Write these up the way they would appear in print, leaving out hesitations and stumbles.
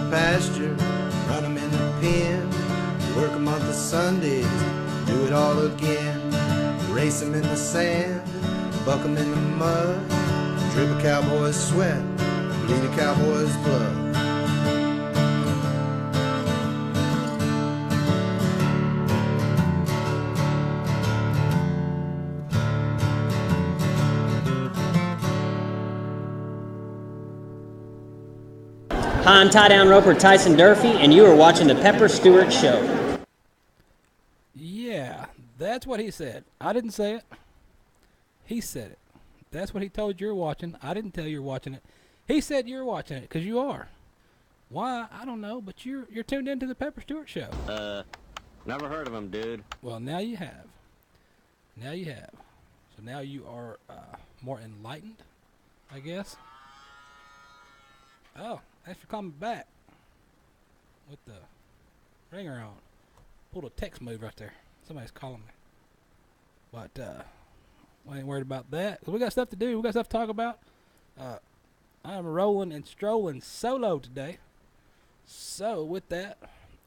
pasture, run 'em in the pen, work 'em on the Sundays, do it all again. Race 'em in the sand, buck 'em in the mud, drip a cowboy's sweat, bleed a cowboy's blood. Hi, I'm tie-down roper Tyson Durfee, and you are watching the Pepper Stewart Show. Yeah, that's what he said. I didn't say it. He said it. That's what he told you you're watching. I didn't tell you you're watching it. He said you're watching it because you are. Why? I don't know, but you're tuned into the Pepper Stewart Show. Never heard of him, dude. Well, now you have. Now you have. So now you are more enlightened, I guess. Oh, thanks for coming back with the ringer on. Pulled a text move right there. Somebody's calling me. But we ain't worried about that. We got stuff to do. We got stuff to talk about. I'm rolling and strolling solo today. So with that,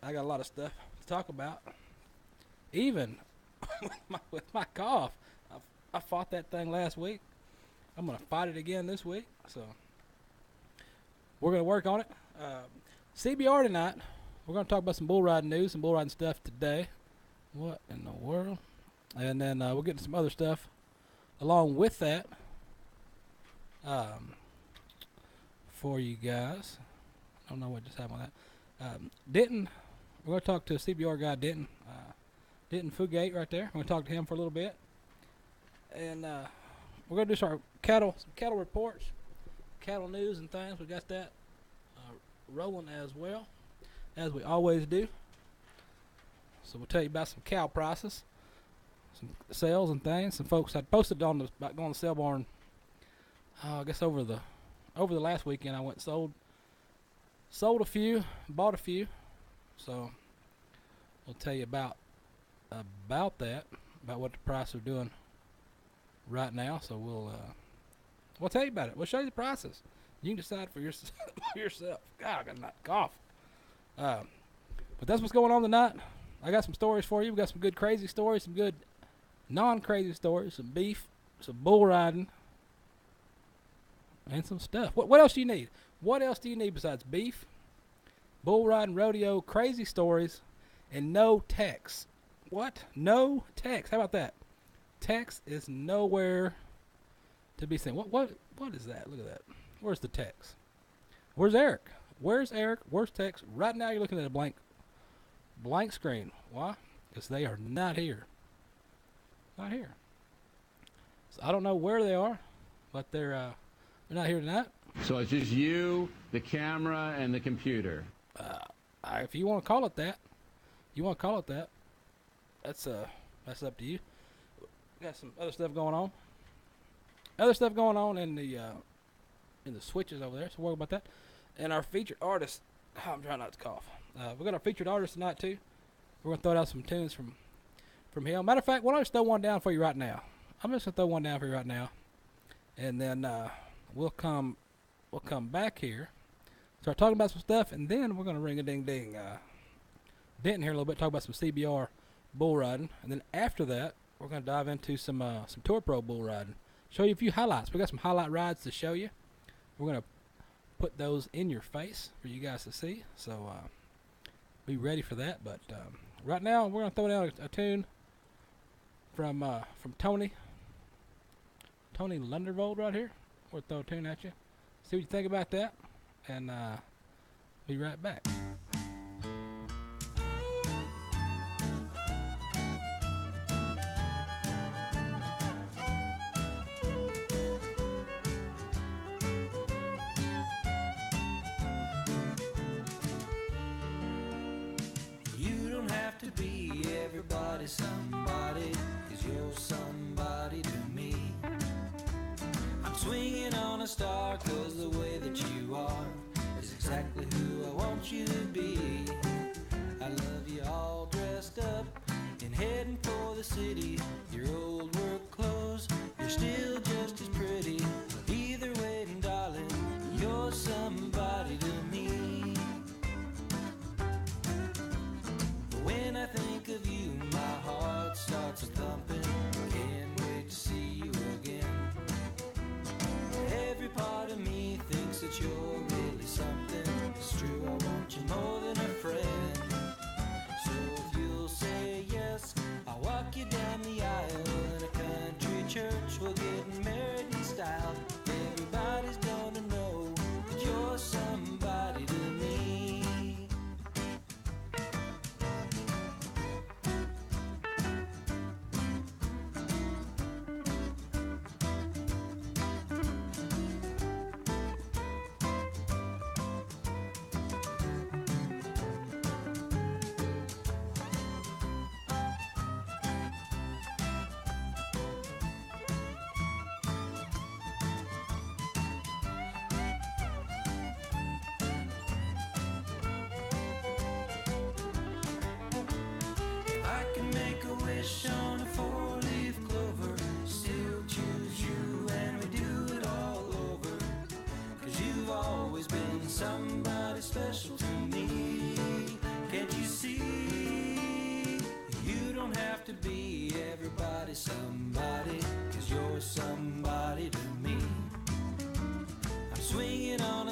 I got a lot of stuff to talk about. Even with my cough. I fought that thing last week. I'm going to fight it again this week. So we're going to work on it. CBR tonight. We're going to talk about some bull riding news, some bull riding stuff today. What in the world? And then we'll get to some other stuff along with that for you guys. I don't know what just happened with that. Denton, we're going to talk to a CBR guy, Denton Fugate right there. We're going to talk to him for a little bit. And we're going to do some cattle reports, cattle news and things. We got that rolling as well, as we always do. So we'll tell you about some cow prices, some sales and things. Some folks had posted about going to sale barn. I guess over the last weekend I went and sold a few, bought a few. So we'll tell you about that, about what the prices are doing right now. So we'll tell you about it. We'll show you the prices. You can decide for yourself. God, I got a cough. But that's what's going on tonight. I got some stories for you. We got some good crazy stories, some good non-crazy stories, some beef, some bull riding, and some stuff. What else do you need? What else do you need besides beef, bull riding, rodeo, crazy stories, and no text? What? No text. How about that? Text is nowhere to be seen. What is that? Look at that. Where's the text? Where's Eric? Where's Eric? Where's text? Right now you're looking at a blank screen. Why? Because they are not here. Not here. So I don't know where they are, but they're not here tonight. So it's just you, the camera, and the computer. If you want to call it that, that's up to you. We got some other stuff going on. In the switches over there, so worry about that. And our featured artist, I'm trying not to cough. We got our featured artist tonight too. We're gonna throw out some tunes from him. Matter of fact, why don't I just throw one down for you right now? I'm just gonna throw one down for you right now, and then we'll come back here, start talking about some stuff, and then we're gonna ring a ding ding. Denton here a little bit, talk about some CBR bull riding, and then after that, we're gonna dive into some Tour Pro bull riding. Show you a few highlights. We got some highlight rides to show you. We're going to put those in your face for you guys to see. So be ready for that. But right now, we're going to throw down a tune from Tony Lundervold right here. We'll throw a tune at you. See what you think about that. And be right back. Somebody, 'cause you're somebody to me. I'm swinging on a star 'cause the way that you are is exactly who I want you to be. I love you all dressed up and heading for the city. Your old work clothes, you're still just as pretty. Either way, darling, you're somebody to me.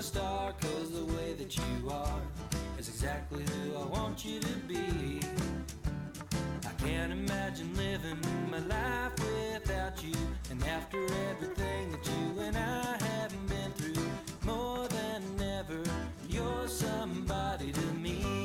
a star, 'cause the way that you are is exactly who I want you to be. I can't imagine living my life without you, and after everything that you and I haven't been through, more than ever, you're somebody to me.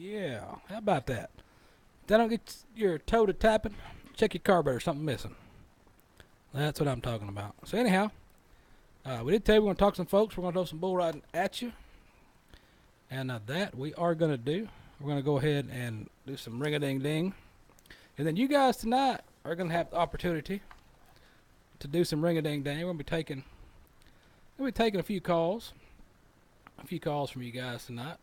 Yeah, how about that? If that don't get your toe to tapping, check your carburetor, something missing. That's what I'm talking about. So anyhow, we did tell you we're going to talk to some folks. We're going to throw some bull riding at you. And that we are going to do. We're going to go ahead and do some ring-a-ding-ding. And then you guys tonight are going to have the opportunity to do some ring-a-ding-ding. We're going to be taking a few calls. A few calls from you guys tonight.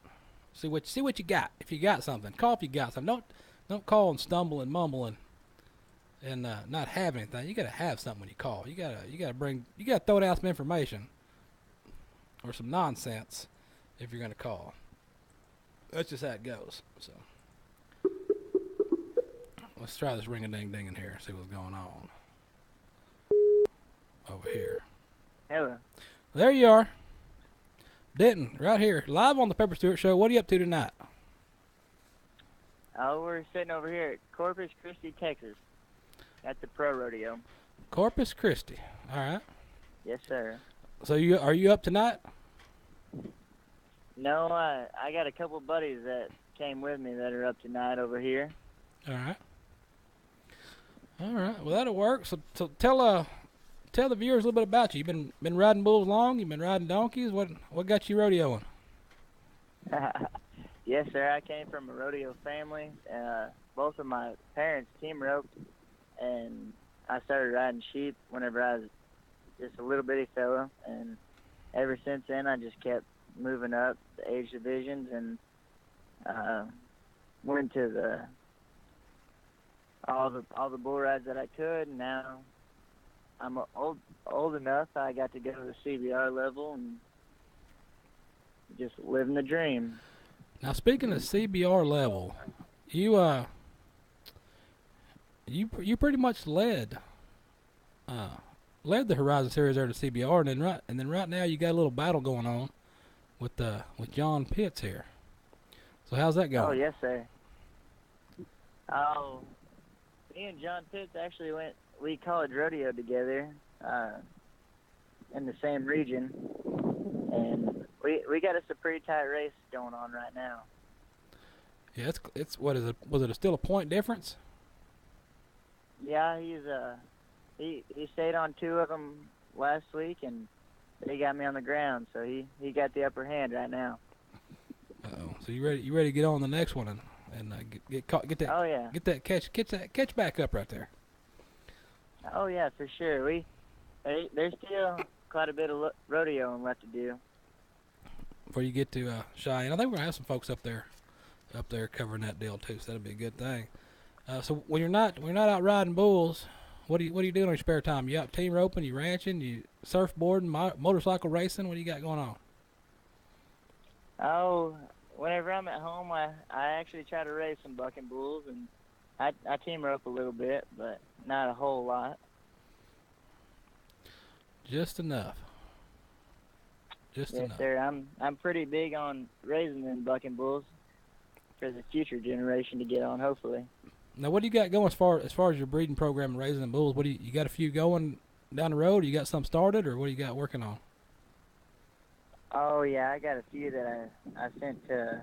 See what you got. If you got something, call if you got something. Don't call and stumble and mumble and not have anything. You gotta have something when you call. You gotta throw down some information or some nonsense if you're gonna call. That's just how it goes. So let's try this ring-a-ding-ding in here and see what's going on over here. Hello. There you are. Denton, right here, live on the Pepper Stewart Show. What are you up to tonight? Oh, we're sitting over here at Corpus Christi, Texas, at the Pro Rodeo. Corpus Christi. All right. Yes, sir. So are you up tonight? No, I got a couple buddies that came with me that are up tonight over here. All right. All right. Well, that'll work. So tell the viewers a little bit about you. You've been riding bulls long. You've been riding donkeys. What got you rodeoing? Yes, sir. I came from a rodeo family. Both of my parents team roped, and I started riding sheep whenever I was just a little bitty fella. And ever since then, I just kept moving up the age divisions and went to all the bull rides that I could. And now I'm old enough. I got to go to the CBR level and just living the dream. Now, speaking of CBR level, you pretty much led the Horizon Series there to CBR, and then right now you got a little battle going on with John Pitts here. So how's that going? Oh, yes, sir. Oh, me and John Pitts actually we college rodeo together in the same region, and we got us a pretty tight race going on right now. Yeah, it's what is it? Was it still a point difference? Yeah, he stayed on two of them last week, and they got me on the ground, so he got the upper hand right now. Uh-oh. So you ready to get on the next one and get that? Oh yeah. Get that catch back up right there. Oh yeah, for sure. There's still quite a bit of rodeoing left to do before you get to Cheyenne. I think we're gonna have some folks up there covering that deal too. So that'll be a good thing. So when you're not out riding bulls, what are you doing in your spare time? You out team roping? You ranching? You surfboarding? Motorcycle racing? What do you got going on? Oh, whenever I'm at home, I actually try to race some bucking bulls, and I team rope a little bit, but not a whole lot. Just enough. Yes, enough. sir. I'm pretty big on raising them bucking bulls for the future generation to get on, hopefully. Now, what do you got going as far as your breeding program and raising them bulls? What do you got a few going down the road? Or you got some started, or what do you got working on? Oh yeah, I got a few that I sent to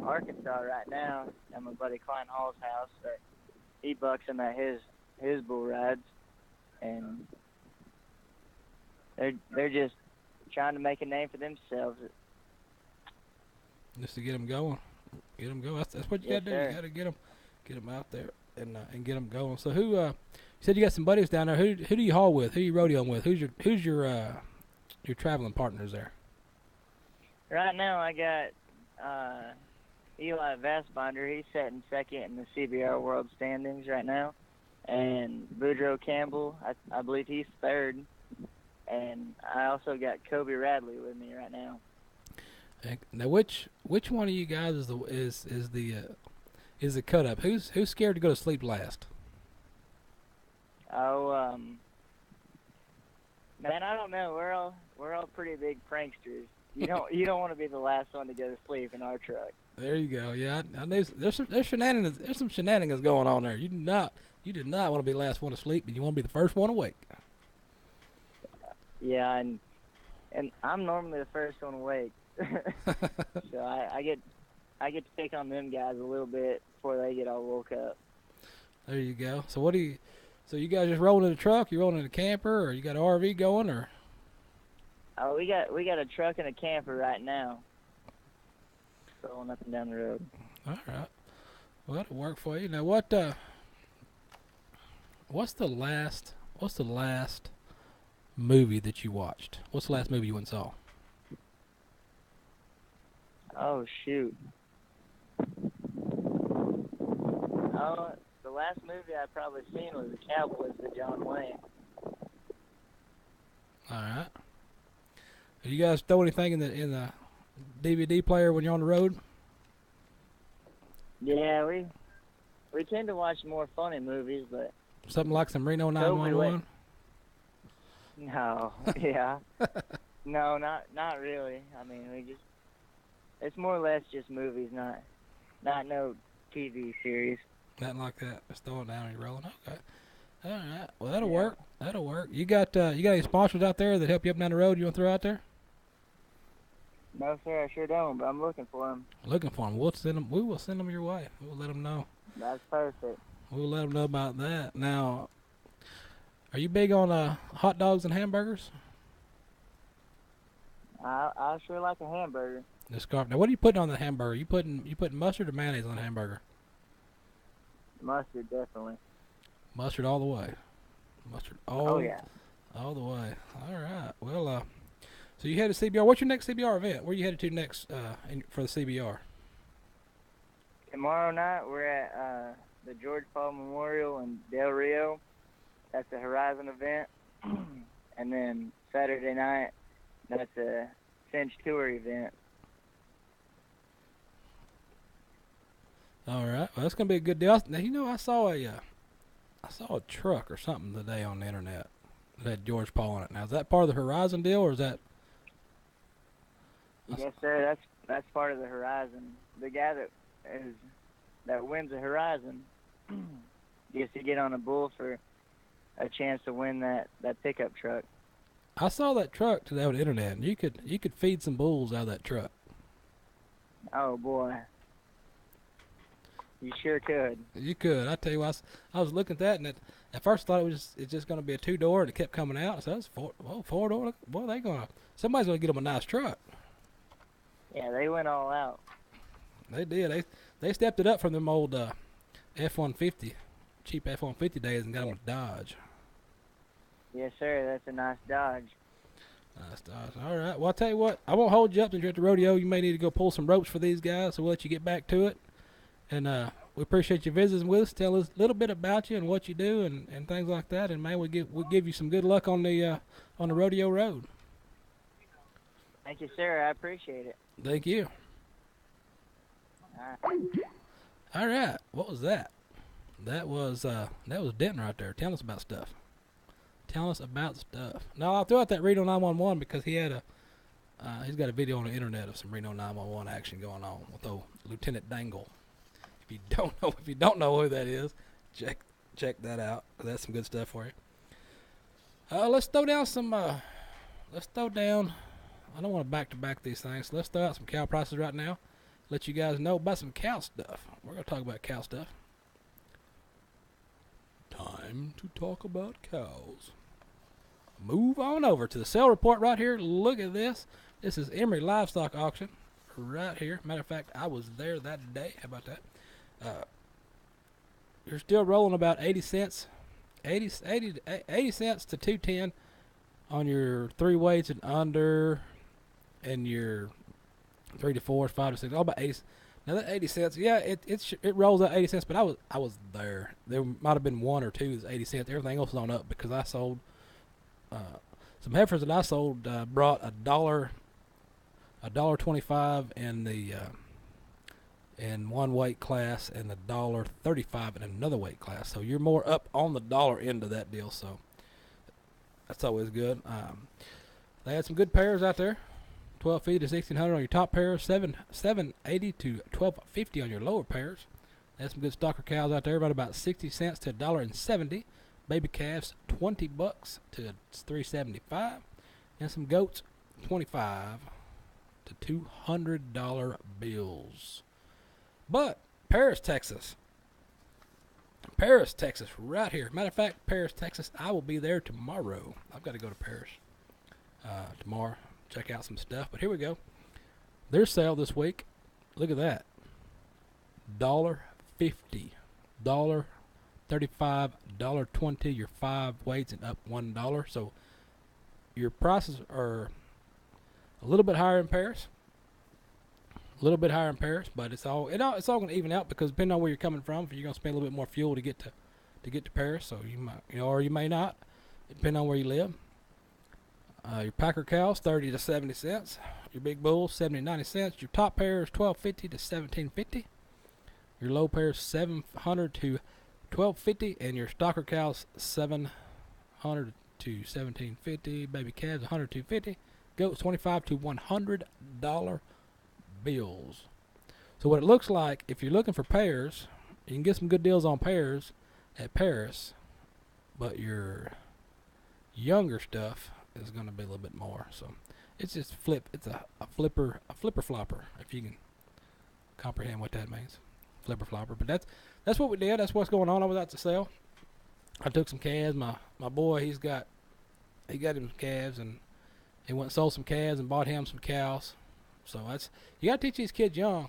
Arkansas right now at my buddy Klein Hall's house. But he bucks them at his bull rides, and they're just trying to make a name for themselves. Just to get them going. That's what you got to do. You got to get them out there and get them going. So who? You said you got some buddies down there. Who do you haul with? Who you rodeoing with? Who's your traveling partners there? Right now, I got Eli Vastbinder. He's sitting second in the CBR World Standings right now. And Boudreaux Campbell, I believe he's third. And I also got Kobe Radley with me right now. Now, which one of you guys is the cut up? Who's scared to go to sleep last? Oh, man, I don't know. We're all pretty big pranksters. You don't want to be the last one to go to sleep in our truck. There you go. Yeah, I knew there's shenanigans. There's some shenanigans going on there. You do not want to be the last one to sleep, and you want to be the first one awake. Yeah, and I'm normally the first one awake, so I get to pick on them guys a little bit before they get all woke up. There you go. So so you guys just rolling in the truck? You rolling in a camper, or you got an RV going, or? Oh, we got a truck and a camper right now, rolling up and down the road. All right. Well, that'll work for you. Now, what's the last movie that you watched? What's the last movie you went and saw? Oh, shoot. Oh, the last movie I probably seen was The Cowboys with John Wayne. All right. Do you guys throw anything in the DVD player when you're on the road? Yeah, we tend to watch more funny movies, but Something like some Reno 911? No, yeah. No, not really. I mean, it's more or less just movies, not no TV series. Nothing like that. Just throw it down and you're rolling. Okay. All right. Well, that'll work. That'll work. You got any sponsors out there that help you up and down the road you want to throw out there? No, sir, I sure don't, but I'm looking for them. Looking for them. We will send them your way. We'll let them know. That's perfect. We'll let them know about that. Now, are you big on hot dogs and hamburgers? I sure like a hamburger. Now, what are you putting on the hamburger? You putting mustard or mayonnaise on the hamburger? Mustard, definitely. Mustard all the way. Mustard all the way. All right. Well, so you headed to CBR. What's your next CBR event? Where are you headed to next for the CBR? Tomorrow night we're at the George Paul Memorial in Del Rio. That's a Horizon event. And then Saturday night, that's a Cinch Tour event. All right. Well, that's gonna be a good deal. Now, I saw a truck or something today on the internet that had George Paul on it. Now, is that part of the Horizon deal, or is that? Yes, sir. That's part of the Horizon. The guy that wins the Horizon gets to get on a bull for a chance to win that pickup truck. I saw that truck today on the internet, and you could feed some bulls out of that truck. Oh boy. You sure could. You could. I tell you what, I was looking at that, and at first I thought it's just going to be a 2-door, and it kept coming out. So that's 4-door. Boy, somebody's going to get them a nice truck. Yeah, they went all out. They did. They stepped it up from them old F-150, cheap F-150 days, and got them a Dodge. Yes, sir. That's a nice Dodge. Nice Dodge. All right. Well, I'll tell you what. I won't hold you up since you're at the rodeo. You may need to go pull some ropes for these guys, so we'll let you get back to it. And we appreciate you visiting with us. Tell us a little bit about you and what you do and things like that. And man, we'll give you some good luck on the rodeo road. Thank you, sir. I appreciate it. Thank you. All right. What was that? That was Denton right there. Tell us about stuff. Now I'll throw out that Reno 911 because he's got a video on the internet of some Reno 911 action going on with old Lieutenant Dangle. If you don't know who that is, check that out. That's some good stuff for you. Let's throw down some. I don't want to back-to-back these things. So let's throw out some cow prices right now. Let you guys know about some cow stuff. We're gonna talk about cow stuff. Time to talk about cows. Move on over to the sale report right here. Look at this. This is Emory Livestock Auction right here. Matter of fact, I was there that day. How about that? You're still rolling about 80 cents. 80 cents to 210 on your 3 weights and under, and your 3 to 4, 5 to 6, all about 80. Now that 80 cents, yeah, it rolls out 80 cents, but I was there. There might have been one or two that's 80 cents. Everything else was on up because I sold some heifers that I sold. Brought $1.25 in the in one weight class and $1.35 in another weight class. So you're more up on the dollar end of that deal. So that's always good. They had some good pairs out there. $1,250 to $1,600 on your top pairs, $780 to $1,250 on your lower pairs. There's some good stocker cows out there, about 60 cents to $1.70. Baby calves, $20 to $3.75, and some goats, $25 to $200 bills. But Paris, Texas, right here. Matter of fact, Paris, Texas, I will be there tomorrow. I've got to go to Paris tomorrow. Check out some stuff, but here we go. Their sale this week, look at that, $1.50, $1.35, $1.20, your 5 weights and up $1. So your prices are a little bit higher in Paris, but it's all going to even out because depending on where you're coming from, if you're going to spend a little bit more fuel to get to Paris, so you might, or you may not, depending on where you live. Your Packer cows, 30 to 70 cents. Your big bulls, 70 to 90 cents. Your top pairs, $12.50 to $17.50. Your low pairs, $700 to $12.50, and your stocker cows, $700 to $17.50. Baby calves, $100 to $50. Goats, $25 to $100 bills. So what it looks like, if you're looking for pairs, you can get some good deals on pairs at Paris, but your younger stuff is going to be a little bit more. So it's just it's a flipper flopper, if you can comprehend what that means. Flipper flopper. But that's what we did. That's what's going on over at the sale. I took some calves. My boy, he got him some calves, and he went and sold some calves and bought him some cows. So you got to teach these kids young,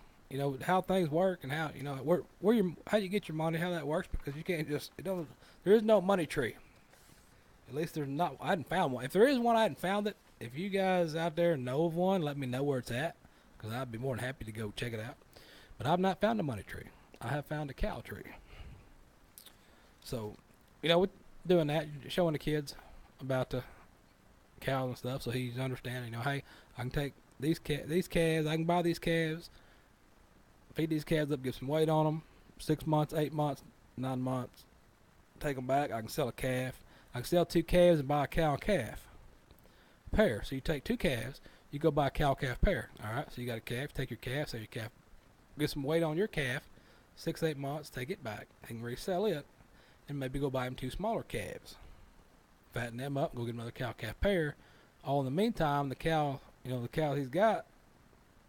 how things work and how, how you get your money, how that works, because you can't just, there is no money tree. At least there's not. I hadn't found one. If there is one, I hadn't found it. If you guys out there know of one, let me know where it's at, because I'd be more than happy to go check it out. But I've not found a money tree. I have found a cow tree. So, with doing that, showing the kids about the cows and stuff, so he's understanding. Hey, I can take these calves. I can buy these calves, feed these calves up, get some weight on them. 6 months, 8 months, 9 months. Take them back. I can sell a calf. I can sell 2 calves and buy a cow and calf pair. So you take 2 calves, you go buy a cow calf pair. All right. So you got a calf. Take your calf. Sell your calf. Get some weight on your calf. 6, 8 months. Take it back. And resell it, and maybe go buy him 2 smaller calves. Fatten them up. Go get another cow calf pair. All in the meantime, the cow, the cow he's got,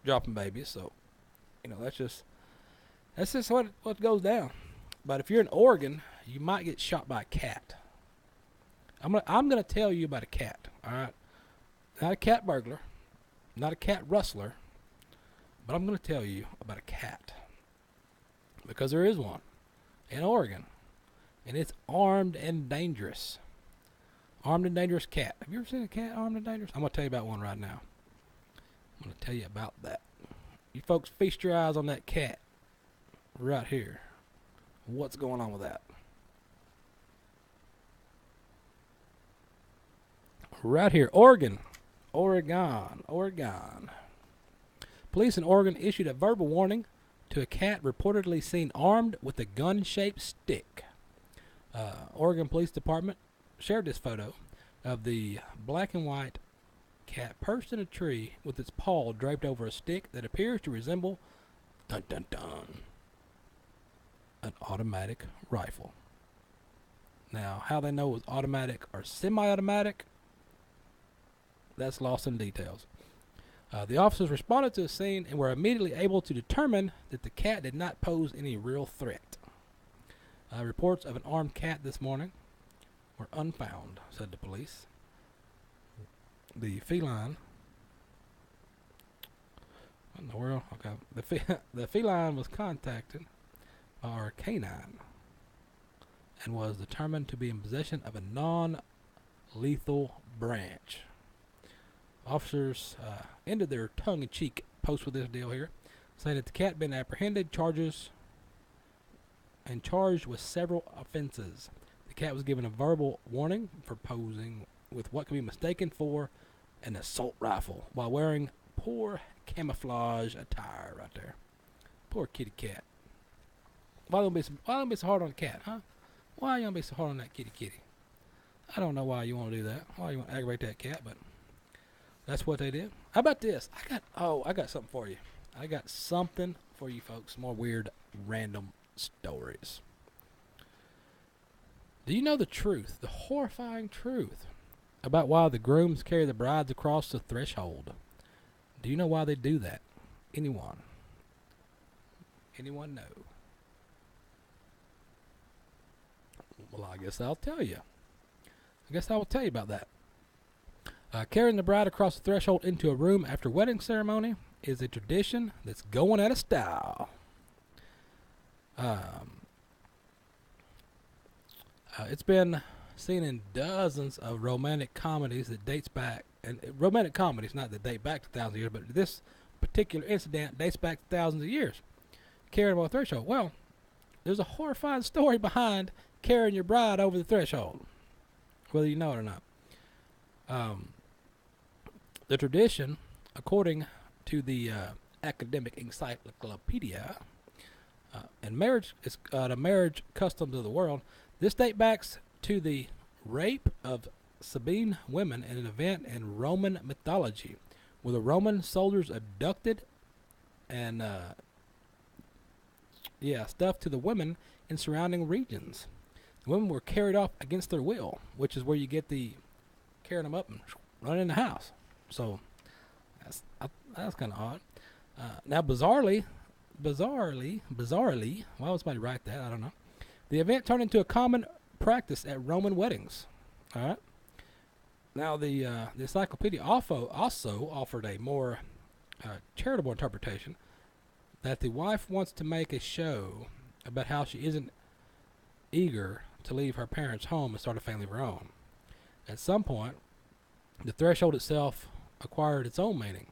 dropping babies. So, that's just what goes down. But if you're in Oregon, you might get shot by a cat. I'm gonna tell you about a cat. All right, not a cat burglar, not a cat rustler, but I'm gonna tell you about a cat, because there is one in Oregon, and it's armed and dangerous. Armed and dangerous cat. Have you ever seen a cat armed and dangerous? I'm gonna tell you about one right now. I'm gonna tell you about that. You folks feast your eyes on that cat right here. What's going on with that? Right here, Oregon. Police in Oregon issued a verbal warning to a cat reportedly seen armed with a gun-shaped stick. Oregon Police Department shared this photo of the black and white cat perched in a tree with its paw draped over a stick that appears to resemble an automatic rifle. Now, how they know it was automatic or semi-automatic, that's lost in details. The officers responded to the scene and were immediately able to determine that the cat did not pose any real threat. Reports of an armed cat this morning were unfound, said the police. The feline... What in the world? Okay. The feline was contacted by our canine and was determined to be in possession of a non-lethal branch. Officers ended their tongue-in-cheek post with this deal here, saying that the cat been apprehended, charged with several offenses. The cat was given a verbal warning for posing with what could be mistaken for an assault rifle while wearing poor camouflage attire right there. Poor kitty cat. Why don't be so hard on the cat, huh? Why you gonna be so hard on that kitty? I don't know why you want to do that. Why you want to aggravate that cat, but that's what they did. How about this? I got something for you. I got something for you folks. More weird, random stories. Do you know the truth, the horrifying truth, about why the grooms carry the brides across the threshold? Do you know why they do that? Anyone? Anyone know? Well, I guess I'll tell you. I will tell you about that. Carrying the bride across the threshold into a room after wedding ceremony is a tradition that's going out of style. It's been seen in dozens of romantic comedies that dates back, and romantic comedies not that date back to thousands of years, but this particular incident dates back to thousands of years. Carrying over the threshold. Well, there's a horrifying story behind carrying your bride over the threshold, whether you know it or not. The tradition, according to the academic encyclopedia, and marriage is the marriage customs of the world. This dates back to the rape of Sabine women in an event in Roman mythology, where the Roman soldiers abducted and stuff to the women in surrounding regions. The women were carried off against their will, which is where you get the carrying them up and running in the house. So that's kind of odd. Now, bizarrely, why would somebody write that? I don't know. The event turned into a common practice at Roman weddings. All right. Now, the encyclopedia also offered a more charitable interpretation that the wife wants to make a show about how she isn't eager to leave her parents' home and start a family of her own. At some point, the threshold itself acquired its own meaning.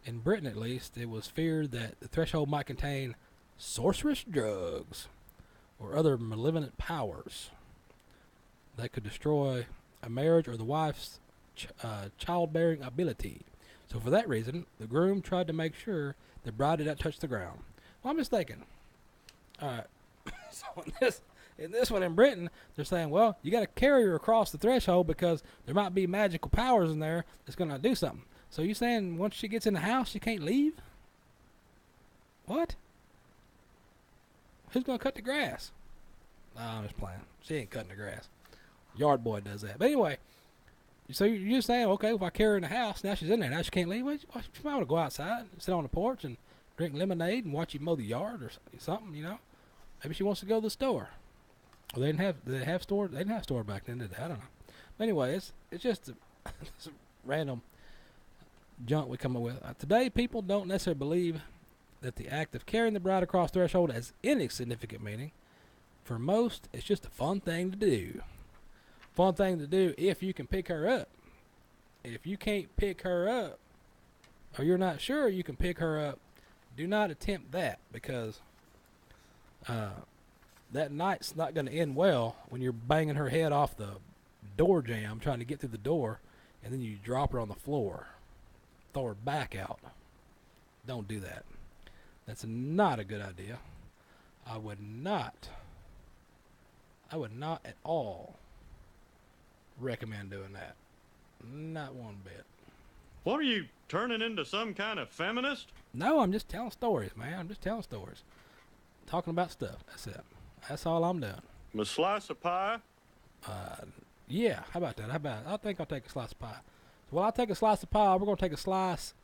In Britain, at least, it was feared that the threshold might contain sorcerous drugs or other malevolent powers that could destroy a marriage or the wife's childbearing ability. So for that reason, the groom tried to make sure the bride did not touch the ground. Well, I'm just thinking. All right. So in this one in Britain, they're saying, well, you got to carry her across the threshold because there might be magical powers in there that's going to do something. So you saying once she gets in the house, she can't leave? What? Who's going to cut the grass? No, I'm just playing. She ain't cutting the grass. Yard boy does that. But anyway, so you're just saying, okay, if I carry her in the house, now she's in there, now she can't leave. Well, she might want to go outside, sit on the porch and drink lemonade and watch you mow the yard or something, you know. Maybe she wants to go to the store. Well, did they have stores? They didn't have store back then, did they? I don't know. But anyway, it's just it's random junk we come up with. Today, people don't necessarily believe that the act of carrying the bride across the threshold has any significant meaning. For most, it's just a fun thing to do. Fun thing to do if you can pick her up. If you can't pick her up, or you're not sure you can pick her up, do not attempt that, because that night's not going to end well when you're banging her head off the door jamb trying to get through the door, and then you drop her on the floor, throw her back out. Don't do that. That's not a good idea. I would not at all recommend doing that. Not one bit. What are you, turning into some kind of feminist? No, I'm just telling stories, man. I'm just telling stories. Talking about stuff. That's it. That's all I'm doing. A slice of pie? Yeah, how about that? I think I'll take a slice of pie. So while I take a slice of pie, we're going to take a slice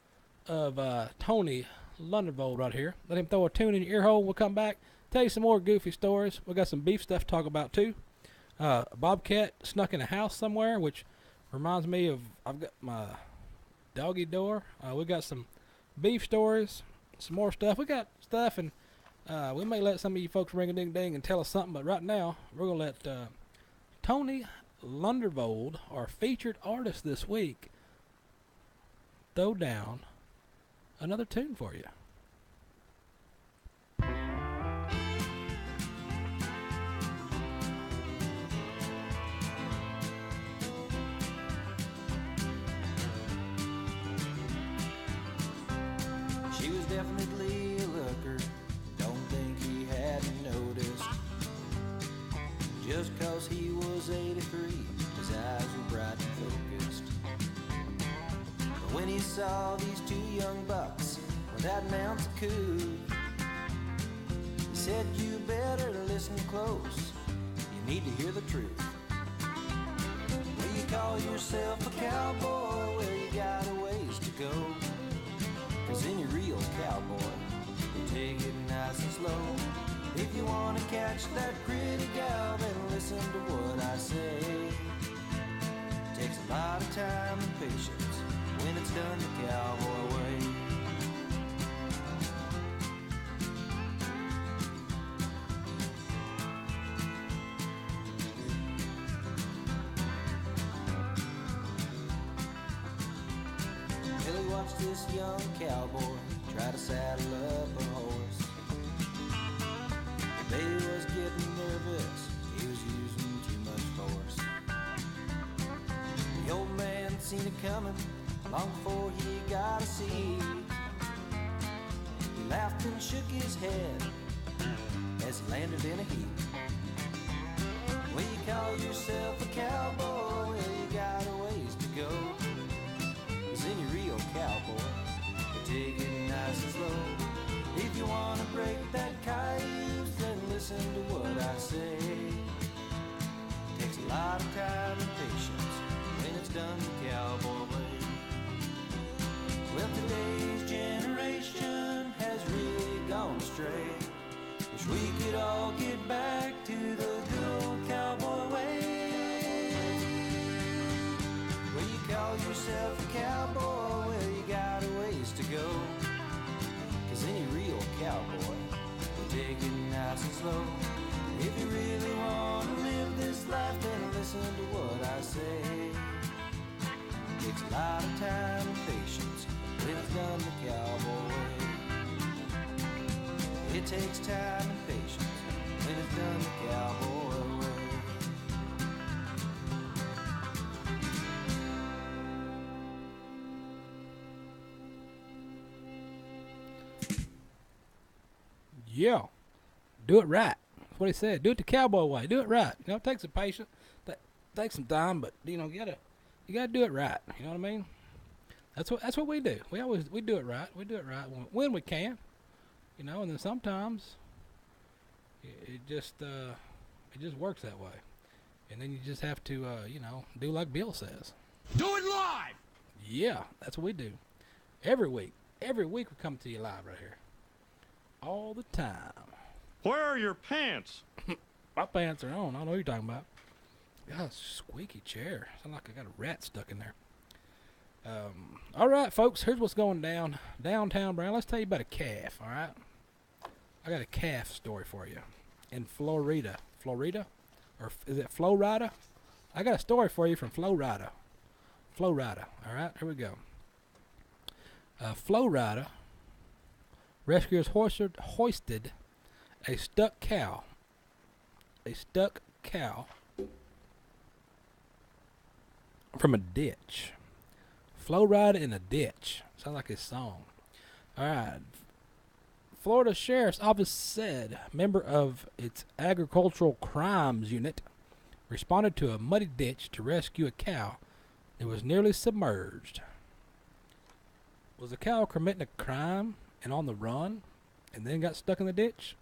of Tony Lundervold right here. Let him throw a tune in your ear hole. We'll come back, tell you some more goofy stories. We got some beef stuff to talk about, too. A bobcat snuck in a house somewhere, which reminds me of, I've got my doggy door. We got some beef stories, some more stuff. We got stuff, and we may let some of you folks ring a ding ding and tell us something, but right now we're going to let Tony Lundervold, our featured artist this week, throw down another tune for you. She was definitely a looker. Don't think he hadn't noticed. Just 'cause he was 83, his eyes were bright and focused. But when he saw these two young bucks without an ounce of cool, he said, "You better listen close. You need to hear the truth. Well, you call yourself a cowboy, well, you got a ways to go. 'Cause in your real cowboy, you take it nice and slow. If you wanna catch that pretty gal, then listen to what I say. Takes a lot of time and patience when it's done the cowboy way. Billy watched this young cowboy try to saddle up a horse. The baby was getting nervous, he was using too much force. The old man seen it coming long before he got a seat. He laughed and shook his head as he landed in a heap. Well, you call yourself a cowboy, well, you got a ways to go. 'Cause in your real cowboy, you take it nice and slow. If you wanna break that cayuse, then listen to what I say. Takes a lot of time and patience when it's done the cowboy way. Well, today's generation has really gone astray. Wish we could all get back to the good old cowboy way. Well, you call yourself a cowboy, well, you got a ways to go. 'Cause any real cowboy will take it nice and slow. If you really want to live this life, then listen to what I say. Takes a lot of time and patience when it's done the cowboy way. It takes time and patience when it's done the cowboy way. Yeah, do it right. That's what he said. Do it the cowboy way. Do it right. You know, it takes some patience, takes some time, but you know, you gotta do it right. You know what I mean? That's what we do. We do it right. We do it right when we can. You know, and then sometimes it just works that way, and then you just have to you know, do like Bill says. Do it live! Yeah, that's what we do. Every week we come to you live right here. All the time. Where are your pants? My pants are on. I don't know what you're talking about. Got a squeaky chair. Sound like I got a rat stuck in there. All right, folks. Here's what's going down downtown Brown. Let's tell you about a calf. All right. I got a calf story for you in Florida. Florida, or is it Florida? I got a story for you from Florida. Florida. All right. Here we go. Florida. Rescuers hoisted a stuck cow from a ditch. Florida in a ditch. Sounds like his song. All right. Florida Sheriff's Office said member of its agricultural crimes unit responded to a muddy ditch to rescue a cow that was nearly submerged. Was the cow committing a crime and on the run, and then got stuck in the ditch?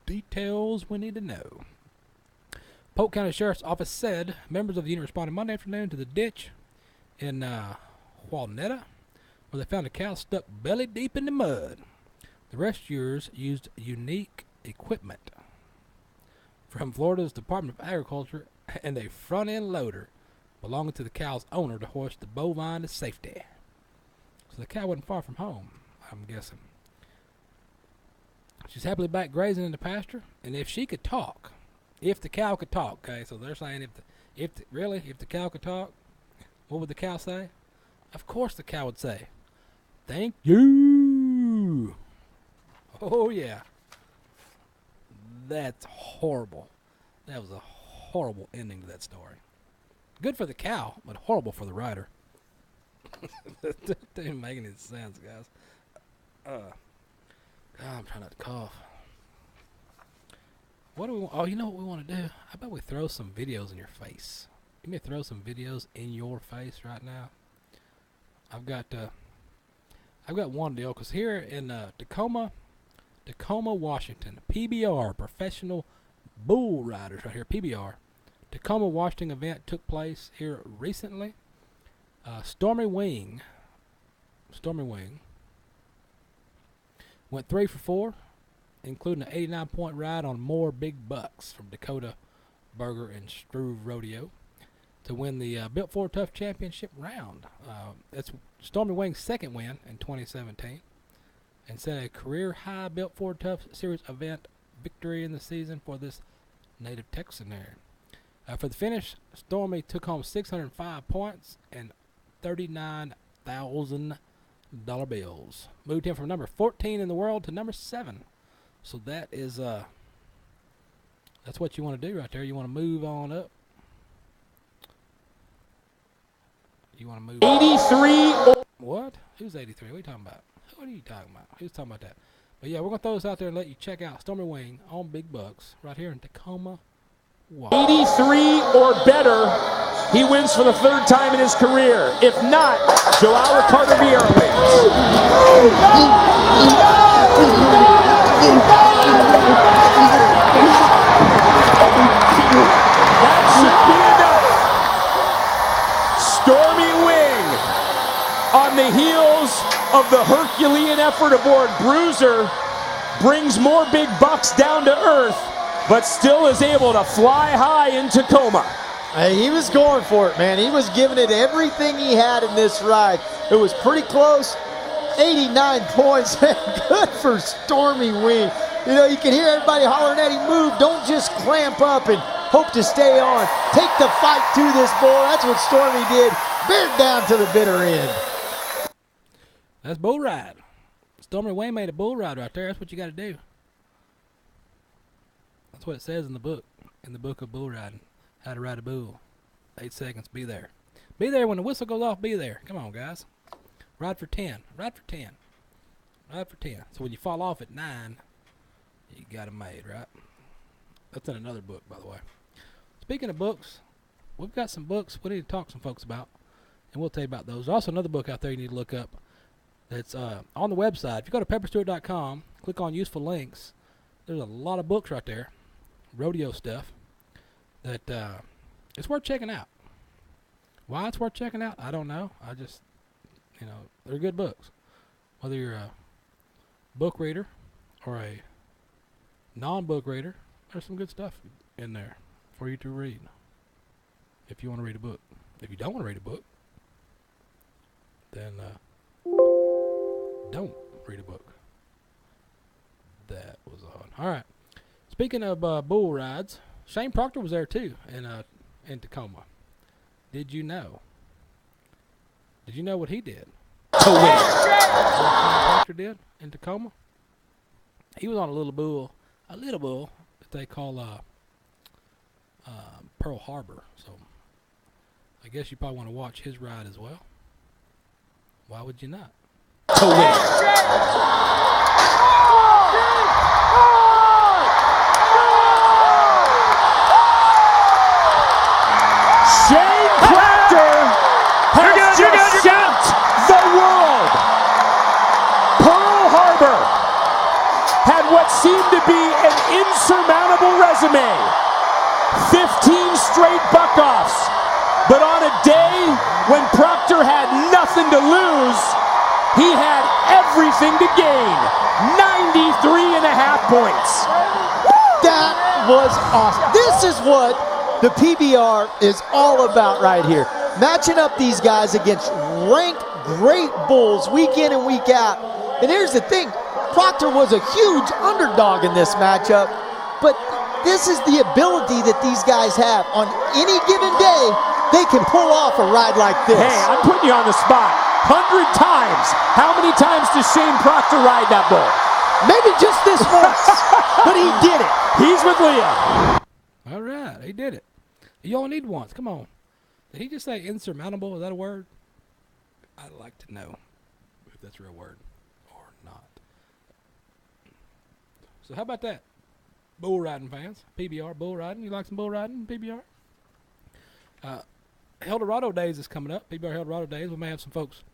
Details we need to know. Polk County Sheriff's Office said members of the unit responded Monday afternoon to the ditch in Juanetta, where they found a cow stuck belly deep in the mud. The rescuers used unique equipment from Florida's Department of Agriculture and a front-end loader belonging to the cow's owner to hoist the bovine to safety. So the cow wasn't far from home, I'm guessing. She's happily back grazing in the pasture, and if she could talk, if the cow could talk, okay, so they're saying if the cow could talk, what would the cow say? Of course the cow would say, Thank you. Oh, yeah. That's horrible. That was a horrible ending to that story. Good for the cow, but horrible for the rider. That didn't make any sense, guys. God, I'm trying not to cough. What do we want? Oh, you know what we want to do? How about we throw some videos in your face? You may throw some videos in your face right now. I've got one deal, because here in Tacoma, Washington, PBR, Professional Bull Riders right here, PBR. Tacoma, Washington event took place here recently. Stormy Wing went 3 for 4, including an 89-point ride on more big bucks from Dakota Burger and Struve Rodeo to win the Built Ford Tough Championship round. That's Stormy Wing's second win in 2017 and set a career-high Built Ford Tough Series event victory in the season for this native Texan there. For the finish, Stormy took home 605 points and $39,000 bills. Moved him from number 14 in the world to number 7. So that is that's what you want to do right there. You want to move on up. You want to move 83. What? Who's 83? What are you talking about? What are you talking about? Who's talking about that? But yeah, we're going to throw this out there and let you check out Stormy Wing on Big Bucks right here in Tacoma, Washington. 83 or better, he wins for the 3rd time in his career. If not, Joao Ricardo Vieira wins. That should be enough. Stormy Wing, on the heels of the Herculean effort aboard Bruiser, brings more big bucks down to earth, but still is able to fly high in Tacoma. He was going for it, man. He was giving it everything he had in this ride. It was pretty close. 89 points. Good for Stormy Wing. You know, you can hear everybody hollering at him, move. Don't just clamp up and hope to stay on. Take the fight to this bull. That's what Stormy did. Bear down to the bitter end. That's bull ride. Stormy Wing made a bull ride right there. That's what you got to do. That's what it says in the book of bull riding. How to ride a bull. 8 seconds, be there. Be there when the whistle goes off, be there. Come on, guys. Ride for 10. Ride for 10. Ride for 10. So when you fall off at 9, you got it made, right? That's in another book, by the way. Speaking of books, we've got some books we need to talk to some folks about, and we'll tell you about those. There's also another book out there you need to look up that's on the website. If you go to pepperstewart.com, click on useful links, there's a lot of books right there, rodeo stuff, that it's worth checking out. Why it's worth checking out, I don't know. I just, they're good books. Whether you're a book reader or a non-book reader, there's some good stuff in there for you to read if you want to read a book. If you don't want to read a book, then don't read a book. That was odd. All right. Speaking of bull rides, Shane Proctor was there too in Tacoma. Did you know? Did you know what he did? To win. Shane Proctor did in Tacoma. He was on a little bull that they call Pearl Harbor. So I guess you probably want to watch his ride as well. Why would you not? To win. Shane Proctor has just shocked the world. Pearl Harbor had what seemed to be an insurmountable resume. 15 straight buck-offs. But on a day when Proctor had nothing to lose, he had everything to gain. 93.5 points. That was awesome. This is what the PBR is all about right here. Matching up these guys against ranked great bulls week in and week out. And here's the thing, Proctor was a huge underdog in this matchup, but this is the ability that these guys have. On any given day, they can pull off a ride like this. Hey, I'm putting you on the spot. 100 times. How many times does Shane Proctor ride that bull? Maybe just this once, but he did it. He's with Leah. All right, he did it. You only need once. Come on. Did he just say insurmountable? Is that a word? I'd like to know if that's a real word or not. So how about that? Bull riding fans. PBR Bull Riding. You like some bull riding, PBR? Eldorado Days is coming up. PBR Eldorado Days. We may have some folks.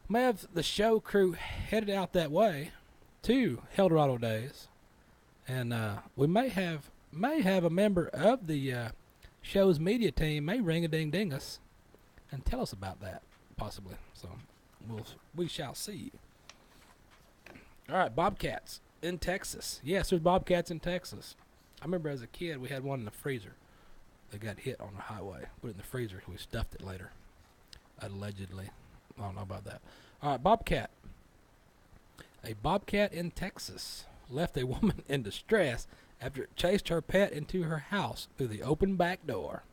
We may have the show crew headed out that way to Eldorado Days. And we may have a member of the show's media team may ring-a-ding-ding us and tell us about that, possibly. So we shall see. All right, Bobcats in Texas. Yes, there's Bobcats in Texas. I remember as a kid we had one in the freezer. They got hit on the highway. Put it in the freezer. We stuffed it later. Allegedly. I don't know about that. All right, Bobcat. A Bobcat in Texas left a woman in distress after it chased her pet into her house through the open back door.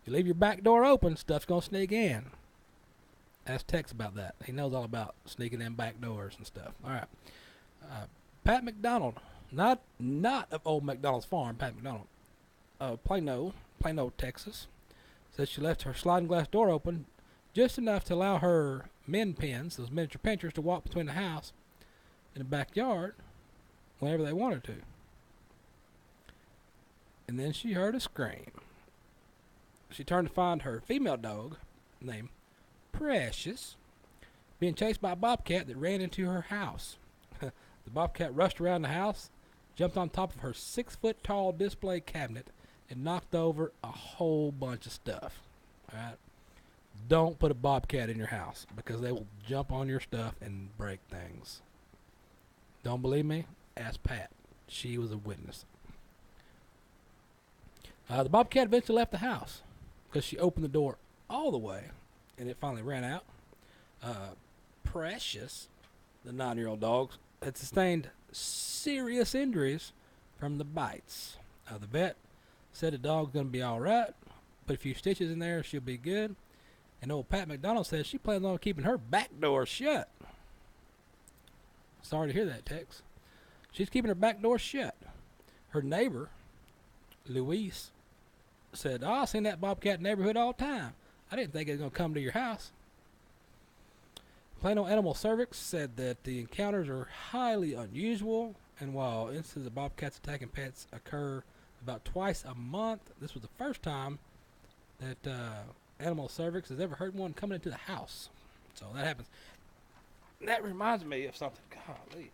You leave your back door open, stuff's going to sneak in. Ask Tex about that. He knows all about sneaking in back doors and stuff. All right. Pat McDonald, not of Old McDonald's farm, Pat McDonald, Plano, Texas, says she left her sliding glass door open just enough to allow her min pins, those miniature pinchers, to walk between the house and the backyard whenever they wanted to. And then she heard a scream. She turned to find her female dog, named Precious, being chased by a bobcat that ran into her house. The bobcat rushed around the house, jumped on top of her 6-foot-tall display cabinet, and knocked over a whole bunch of stuff. All right? Don't put a bobcat in your house because they will jump on your stuff and break things. Don't believe me? Ask Pat. She was a witness. The bobcat eventually left the house because she opened the door all the way, and it finally ran out. Precious, the 9-year-old dog, had sustained serious injuries from the bites. The vet said the dog's going to be all right, put a few stitches in there, she'll be good. And old Pat McDonald says she plans on keeping her back door shut. Sorry to hear that, Tex. She's keeping her back door shut. Her neighbor, Luis, said, I've seen that bobcat in the neighborhood all the time. I didn't think it was going to come to your house. Plano Animal Service said that the encounters are highly unusual, and while instances of bobcats attacking pets occur about twice a month, this was the first time that Animal Service has ever heard one coming into the house. So that happens. That reminds me of something. Golly.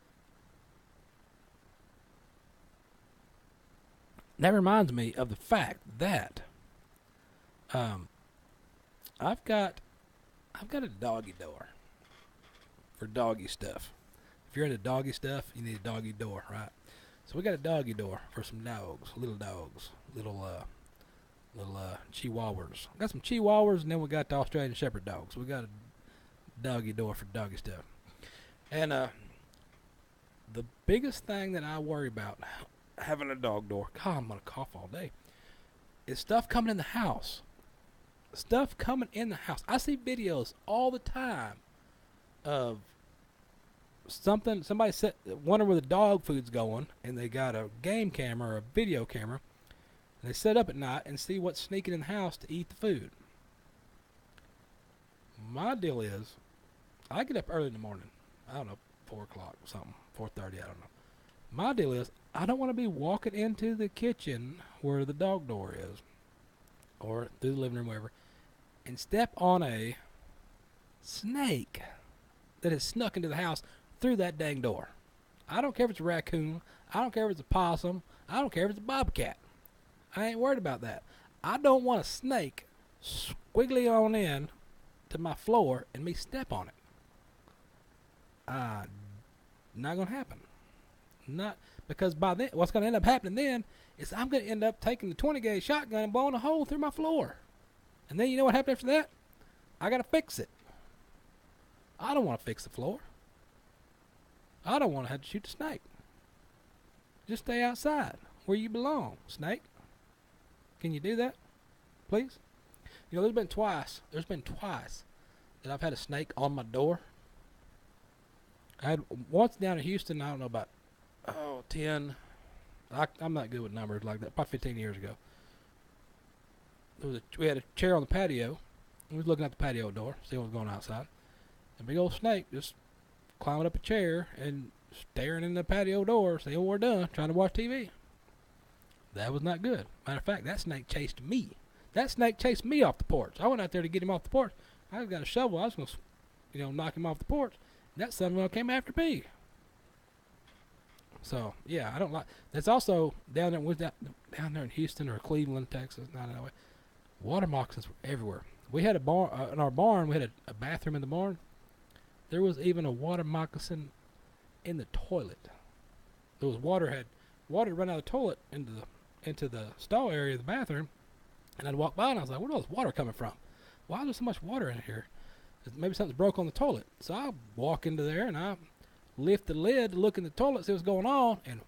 That reminds me of the fact that I've got a doggy door for doggy stuff. If you're into doggy stuff, you need a doggy door, right? So we got a doggy door for some dogs, little chihuahuas. Got some chihuahuas, and then we got the Australian Shepherd dogs. We got a doggy door for doggy stuff. And the biggest thing that I worry about having a dog door, God, I'm going to cough all day, is stuff coming in the house. Stuff coming in the house. I see videos all the time of somebody wondering where the dog food's going, and they got a game camera or a video camera, and they set up at night and see what's sneaking in the house to eat the food. My deal is, I get up early in the morning. I don't know, 4 o'clock or something, 4:30, I don't know. My deal is, I don't want to be walking into the kitchen where the dog door is, or through the living room, wherever, and step on a snake that has snuck into the house through that dang door. I don't care if it's a raccoon. I don't care if it's a possum. I don't care if it's a bobcat. I ain't worried about that. I don't want a snake squiggly on in to my floor and me step on it. Not going to happen. Not because by then, what's going to end up happening then is I'm going to end up taking the 20-gauge shotgun and blowing a hole through my floor. And then you know what happened after that? I got to fix it. I don't want to fix the floor. I don't want to have to shoot the snake. Just stay outside where you belong, snake. Can you do that, please? You know, there's been twice that I've had a snake on my door. I had once down in Houston, I don't know about, 10, I'm not good with numbers like that, probably 15 years ago. We had a chair on the patio. We was looking at the patio door, see what was going on outside. A big old snake just climbing up a chair and staring in the patio door, seeing what we're done, trying to watch TV. That was not good. Matter of fact, that snake chased me. That snake chased me off the porch. I went out there to get him off the porch. I got a shovel. I was going to, knock him off the porch. That son of a gun came after me. So, yeah, I don't like. That's also down there in Houston or Cleveland, Texas, not that way. Water moccasins were everywhere. We had a barn in our barn. We had a bathroom in the barn. There was even a water moccasin in the toilet. There was water run out of the toilet into the stall area of the bathroom, and I'd walk by and I was like, "Where's all this water coming from? Why is there so much water in here? Maybe something's broke on the toilet." So I walk into there and I lift the lid to look in the toilet, see what's going on, and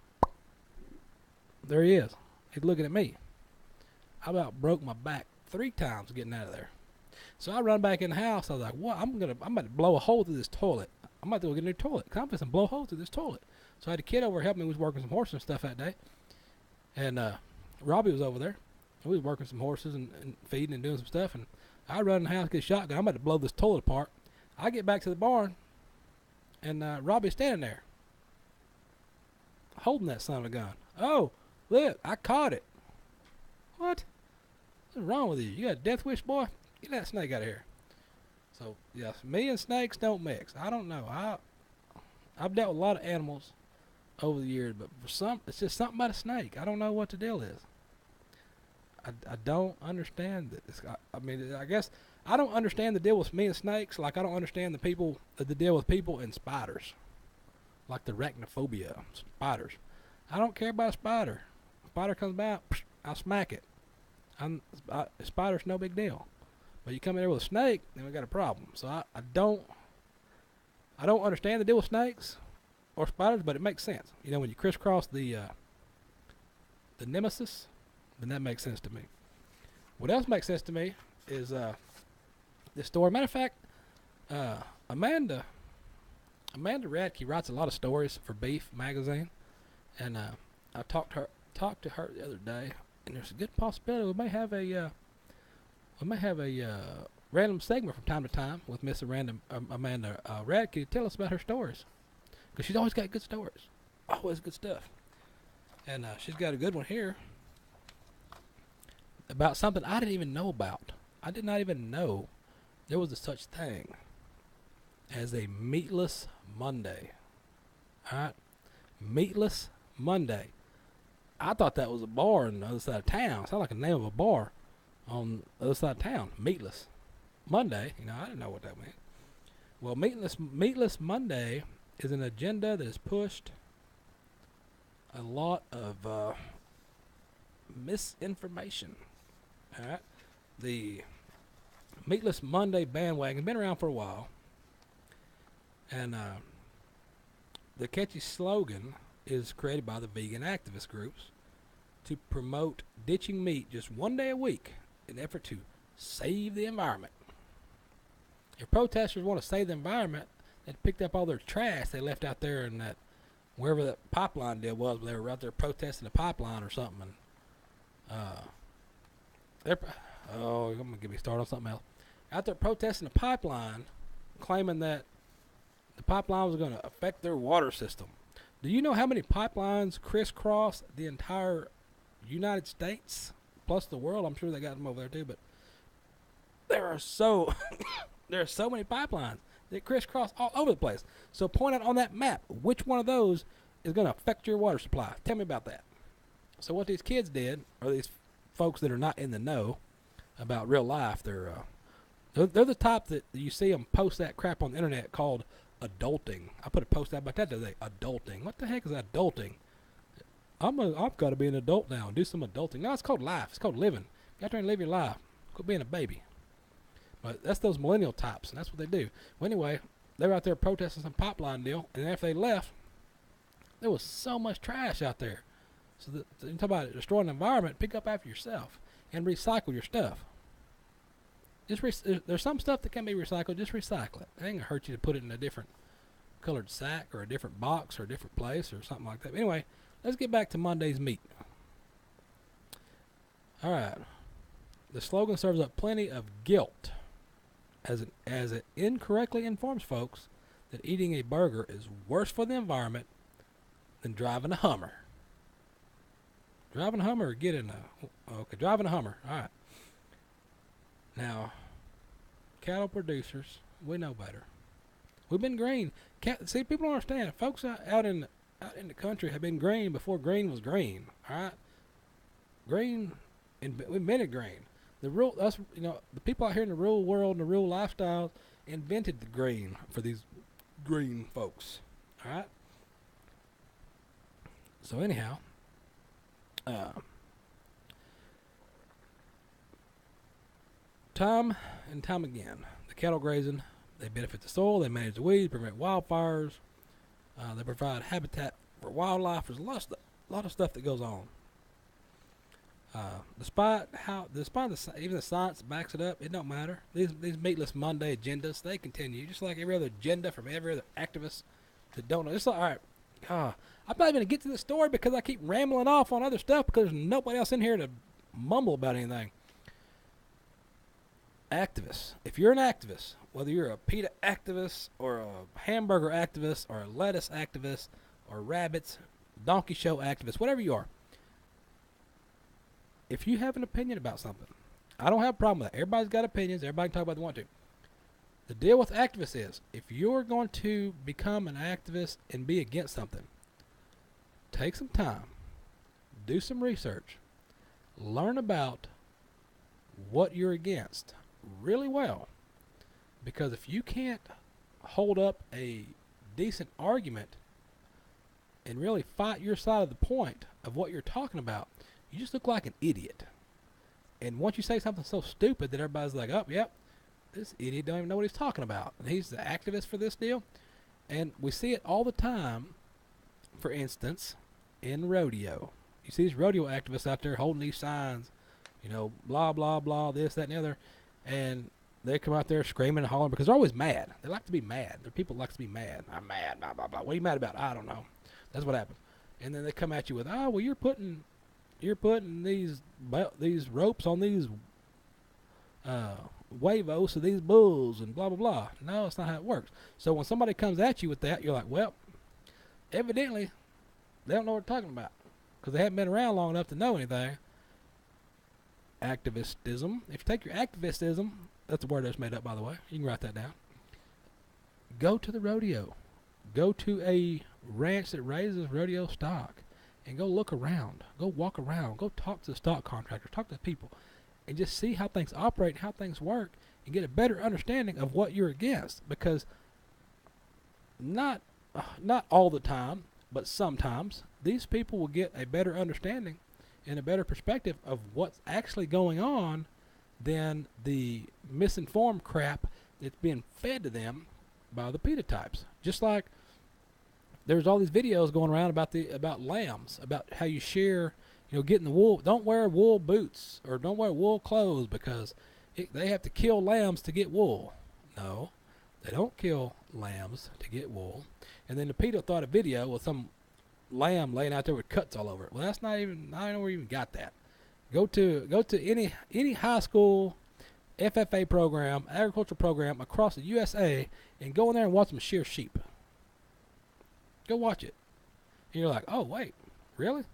there he is. He's looking at me. I about broke my back 3 times getting out of there. So I run back in the house. I was like, "What? I'm about to blow a hole through this toilet. I'm about to go get a new toilet. 'Cause I'm just gonna blow a hole through this toilet." So I had a kid over helping me. We was working some horses and stuff that day, and Robbie was over there. And we was working some horses and feeding and doing some stuff. And I run in the house, get a shotgun. I'm about to blow this toilet apart. I get back to the barn, and Robbie's standing there, holding that son of a gun. "Oh, look, I caught it." "What? What's wrong with you? You got a death wish, boy? Get that snake out of here." So, yes, me and snakes don't mix. I don't know. I've dealt with a lot of animals over the years, but for some, it's just something about a snake. I don't know what the deal is. I don't understand it. I mean, I guess I don't understand the deal with me and snakes. Like I don't understand the deal with people and spiders, like the arachnophobia spiders. I don't care about a spider. A spider comes by, I'll smack it. A spider's no big deal. But you come in there with a snake, then we got a problem. So I don't understand the deal with snakes or spiders, but it makes sense. When you crisscross the nemesis, then that makes sense to me. What else makes sense to me is this story. Matter of fact, Amanda Radke writes a lot of stories for Beef magazine, and I talked to her the other day, and there's a good possibility we may have a random segment from time to time with Miss Amanda Radke to tell us about her stories, because she's always got good stories, always good stuff, and she's got a good one here about something I didn't even know about. I did not even know there was a such thing as a meatless Monday. All right, meatless Monday. I thought that was a bar on the other side of town. It sounded like the name of a bar on the other side of town. Meatless Monday. I didn't know what that meant. Well, meatless Monday is an agenda that has pushed a lot of misinformation. All right, the Meatless Monday bandwagon has been around for a while, and the catchy slogan is created by the vegan activist groups to promote ditching meat just one day a week in an effort to save the environment. If protesters want to save the environment, they picked up all their trash they left out there in that wherever that pipeline deal was. They were out there protesting the pipeline or something. I'm gonna get me started on something else. Out there protesting the pipeline, claiming that the pipeline was going to affect their water system. Do you know how many pipelines crisscross the entire United States plus the world? I'm sure they got them over there too, but there are so many pipelines that crisscross all over the place. So point out on that map which one of those is going to affect your water supply. Tell me about that. So what these kids did, or these folks that are not in the know about real life, they're the type that you see them post that crap on the internet called adulting. I put a post out about that today. Adulting. What the heck is adulting? I've got to be an adult now and do some adulting. No, it's called life. It's called living. You got to live your life. Quit being a baby. But that's those millennial types, and that's what they do. Well, anyway, they were out there protesting some pipeline deal, and after they left, there was so much trash out there. So you talk about destroying the environment, pick up after yourself and recycle your stuff. there's some stuff that can be recycled. Just recycle it. It ain't gonna hurt you to put it in a different colored sack or a different box or a different place or something like that. But anyway, let's get back to Monday's meat. All right. The slogan serves up plenty of guilt as it incorrectly informs folks that eating a burger is worse for the environment than driving a Hummer. Driving a Hummer or getting driving a Hummer. All right. Now, cattle producers, we know better. We've been green. See, people don't understand. Folks out in the country have been green before green was green. All right. Green, we invented green. The people out here in the rural world and the rural lifestyle invented the green for these green folks. All right. So anyhow, time and time again, the cattle grazing, they benefit the soil, they manage the weeds, prevent wildfires, they provide habitat for wildlife. There's a lot of stuff that goes on. Despite even the science backs it up, it don't matter. These meatless Monday agendas, they continue just like every other agenda from every other activist that don't know. It's like, all right, I'm not even gonna get to the story because I keep rambling off on other stuff because there's nobody else in here to mumble about anything. Activists. If you're an activist, whether you're a PETA activist or a hamburger activist or a lettuce activist or rabbits, donkey show activist, whatever you are, if you have an opinion about something, I don't have a problem with that. Everybody's got opinions. Everybody can talk about what they want to. The deal with activists is if you're going to become an activist and be against something, take some time, do some research, learn about what you're against really well. Because if you can't hold up a decent argument and really fight your side of the point of what you're talking about, you just look like an idiot. And once you say something so stupid that everybody's like, oh, yep, this idiot don't even know what he's talking about. And he's the activist for this deal. And we see it all the time, for instance, in rodeo. You see these rodeo activists out there holding these signs, blah, blah, blah, this, that, and the other. And they come out there screaming and hollering because they're always mad. They like to be mad. They're people that like to be mad. I'm mad, blah, blah, blah. What are you mad about? I don't know. That's what happens. And then they come at you with, oh, well, you're putting these ropes on these huevos to these bulls and blah, blah, blah. No, it's not how it works. So when somebody comes at you with that, you're like, well, evidently they don't know what they're talking about because they haven't been around long enough to know anything. Activistism. If you take your activistism, that's a word that's made up, by the way. You can write that down. Go to the rodeo. Go to a ranch that raises rodeo stock and go look around. Go walk around. Go talk to the stock contractors. Talk to the people and just see how things operate and how things work and get a better understanding of what you're against. Because not all the time, but sometimes these people will get a better understanding and a better perspective of what's actually going on than the misinformed crap that's being fed to them by the PETA types. Just like there's all these videos going around about lambs, about how you share, getting the wool. Don't wear wool boots or don't wear wool clothes because they have to kill lambs to get wool. No, they don't kill lambs to get wool. And then the PETA thought a video with some lamb laying out there with cuts all over it. Well, that's not even, I don't know where you even got that. Go to any high school FFA program, agricultural program across the USA and go in there and watch them shear sheep. Go watch it. And you're like, oh, wait, really?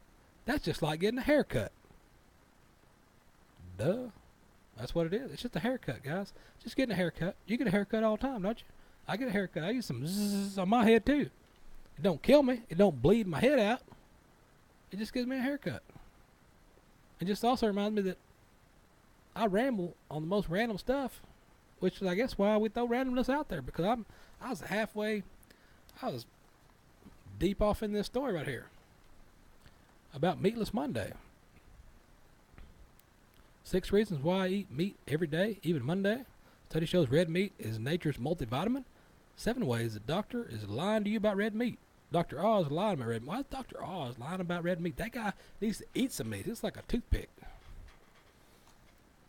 That's just like getting a haircut. Duh. That's what it is. It's just a haircut, guys. Just getting a haircut. You get a haircut all the time, don't you? I get a haircut. I use some zzz on my head, too. It don't kill me. It don't bleed my head out. It just gives me a haircut. It just also reminds me that I ramble on the most random stuff, which is, I guess, why we throw randomness out there, because I was deep off in this story right here about Meatless Monday. 6 reasons why I eat meat every day, even Monday. Study shows red meat is nature's multivitamin. 7 ways the doctor is lying to you about red meat. Dr. Oz is lying about red meat. Why is Dr. Oz lying about red meat? That guy needs to eat some meat. It's like a toothpick.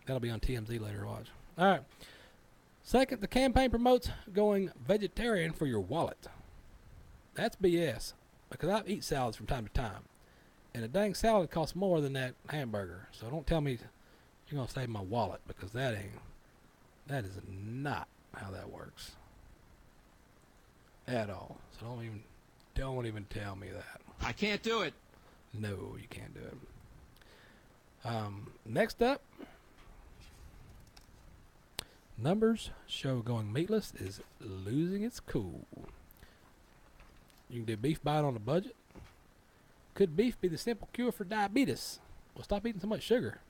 That'll be on TMZ later, watch. All right. Second, the campaign promotes going vegetarian for your wallet. That's BS, because I eat salads from time to time, and a dang salad costs more than that hamburger. So don't tell me you're gonna save my wallet, because that is not how that works at all. So don't even tell me that. I can't do it. No, you can't do it. Next up, numbers show going meatless is losing its cool. You can do beef bite on a budget. Could beef be the simple cure for diabetes? Well, stop eating so much sugar.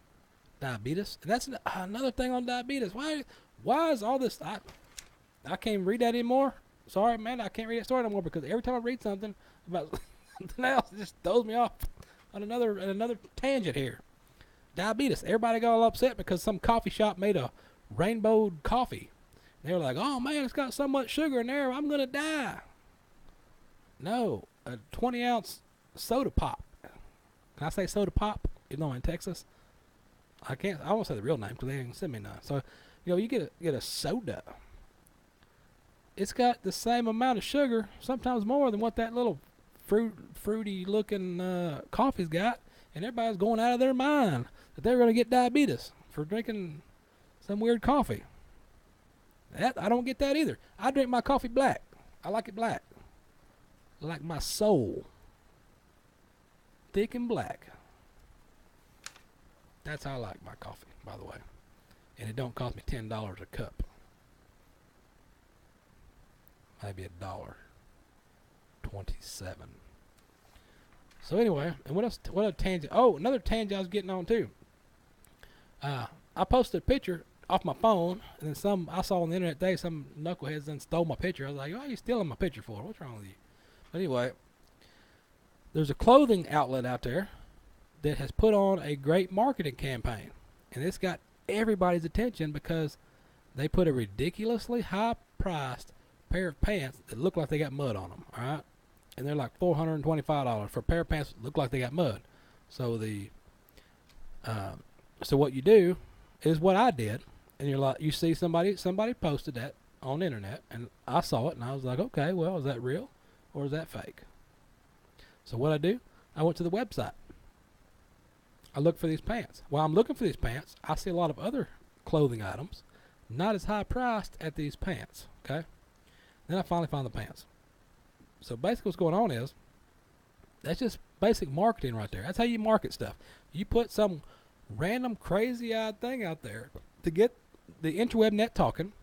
Diabetes, and that's another thing on diabetes. Why is all this? I can't read that anymore. Sorry, man, I can't read that story no more, because every time I read something about something else, it just throws me off on another tangent here. Diabetes. Everybody got all upset because some coffee shop made a rainbow coffee. They were like, "Oh man, it's got so much sugar in there, I'm gonna die." No, a 20-ounce soda pop. Can I say soda pop? Even though I'm in Texas, I can't. I won't say the real name because they didn't send me none. So, you get a soda. It's got the same amount of sugar, sometimes more than what that little fruity looking coffee's got, and everybody's going out of their mind that they're going to get diabetes for drinking some weird coffee. I don't get that either. I drink my coffee black. I like it black. Like my soul. Thick and black. That's how I like my coffee, by the way. And it don't cost me $10 a cup. Maybe $1.27. So anyway, and what else? What a tangent! Oh, another tangent I was getting on too. I posted a picture off my phone, and then I saw on the internet today some knuckleheads then stole my picture. I was like, "Why are you stealing my picture for? What's wrong with you?" But anyway, there's a clothing outlet out there that has put on a great marketing campaign, and it's got everybody's attention because they put a ridiculously high-priced pair of pants that look like they got mud on them. All right. And they're like $425 for a pair of pants that look like they got mud. So so what you do is what I did, and you see somebody posted that on the internet, and I saw it, and I was like, okay, well, is that real or is that fake? So what I do, I went to the website. I looked for these pants. While I'm looking for these pants, I see a lot of other clothing items, not as high priced as these pants. Okay. Then I finally found the pants. So basically what's going on is, that's just basic marketing right there. That's how you market stuff. You put some random crazy-eyed thing out there to get the interweb net talking,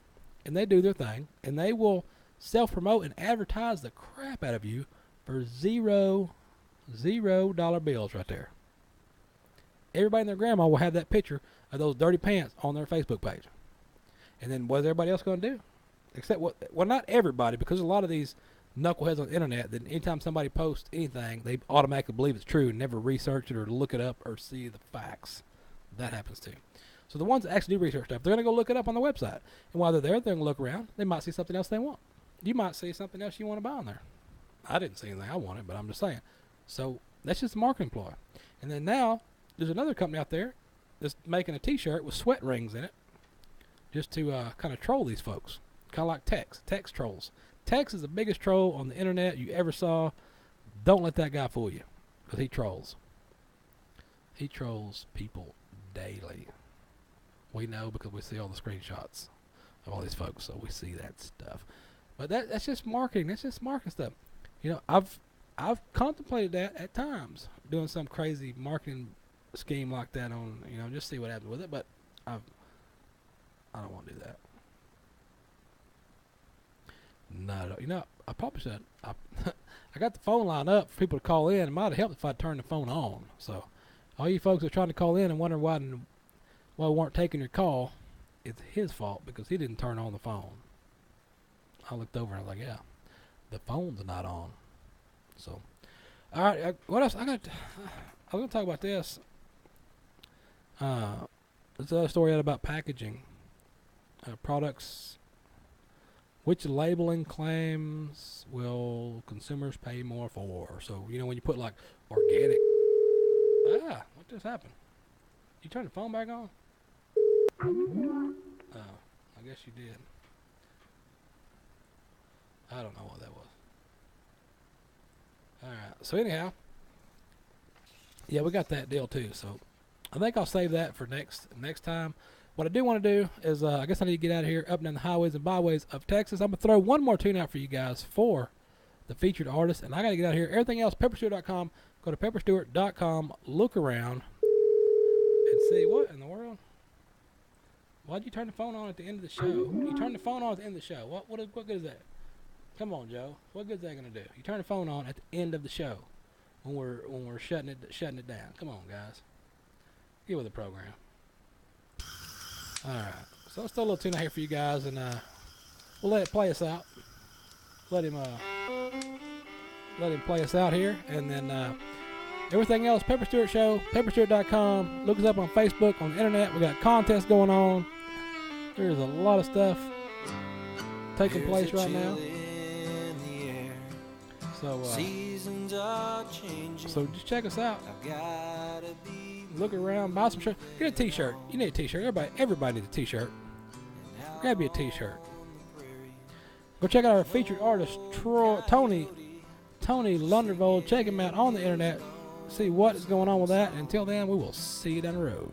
and they do their thing, and they will self-promote and advertise the crap out of you for $0 bills right there. Everybody and their grandma will have that picture of those dirty pants on their Facebook page. And then what is everybody else going to do? Except not everybody, because a lot of these knuckleheads on the internet that anytime somebody posts anything, they automatically believe it's true and never research it or look it up or see the facts. That happens too. So the ones that actually do research stuff, they're going to go look it up on the website. And while they're there, they're going to look around. They might see something else they want. You might see something else you want to buy on there. I didn't see anything I wanted, but I'm just saying. So that's just a marketing ploy. And then now, there's another company out there that's making a t-shirt with sweat rings in it just to kind of troll these folks. Kind of like Tex trolls. Tex is the biggest troll on the internet you ever saw. Don't let that guy fool you, because he trolls. He trolls people daily. We know because we see all the screenshots of all these folks, so we see that stuff. But that's just marketing. That's just marketing stuff. I've contemplated that at times, doing some crazy marketing scheme like that on, just see what happens with it. But I don't want to do that. No, I probably should. I got the phone line up for people to call in. It might have helped if I turned the phone on. So, all you folks that are trying to call in and wonder why we weren't taking your call, it's his fault because he didn't turn on the phone. I looked over and I was like, yeah, the phone's not on. So, all right, what else? I was going to talk about this. There's another story out about packaging products. Which labeling claims will consumers pay more for? So, when you put like organic. What just happened? You turn the phone back on? Oh. Yes, you did. I don't know what that was. All right. So anyhow, yeah, we got that deal too. So I think I'll save that for next time. What I do want to do is, I guess I need to get out of here, up and down the highways and byways of Texas. I'm gonna throw one more tune out for you guys for the featured artist, and I gotta get out of here. Everything else, pepperstewart.com. Go to pepperstewart.com. Look around and see what in the world. Why'd you turn the phone on at the end of the show? You turn the phone on at the end of the show. What good is that? Come on, Joe. What good is that gonna do? You turn the phone on at the end of the show when we're shutting it down. Come on, guys. Get with the program. All right. So let's throw a little tune out here for you guys, and we'll let it play us out. Let him play us out here, and then everything else, Pepper Stewart Show, pepperstewart.com. Look us up on Facebook, on the internet. We got contests going on. There's a lot of stuff taking place right now. So just check us out. Look around, buy some shirts. Get a t-shirt. You need a t-shirt. Everybody needs a t-shirt. Grab you a t-shirt. Go check out our featured artist, Tony Lundervold. Check him out on the internet. See what is going on with that. Until then, we will see you down the road.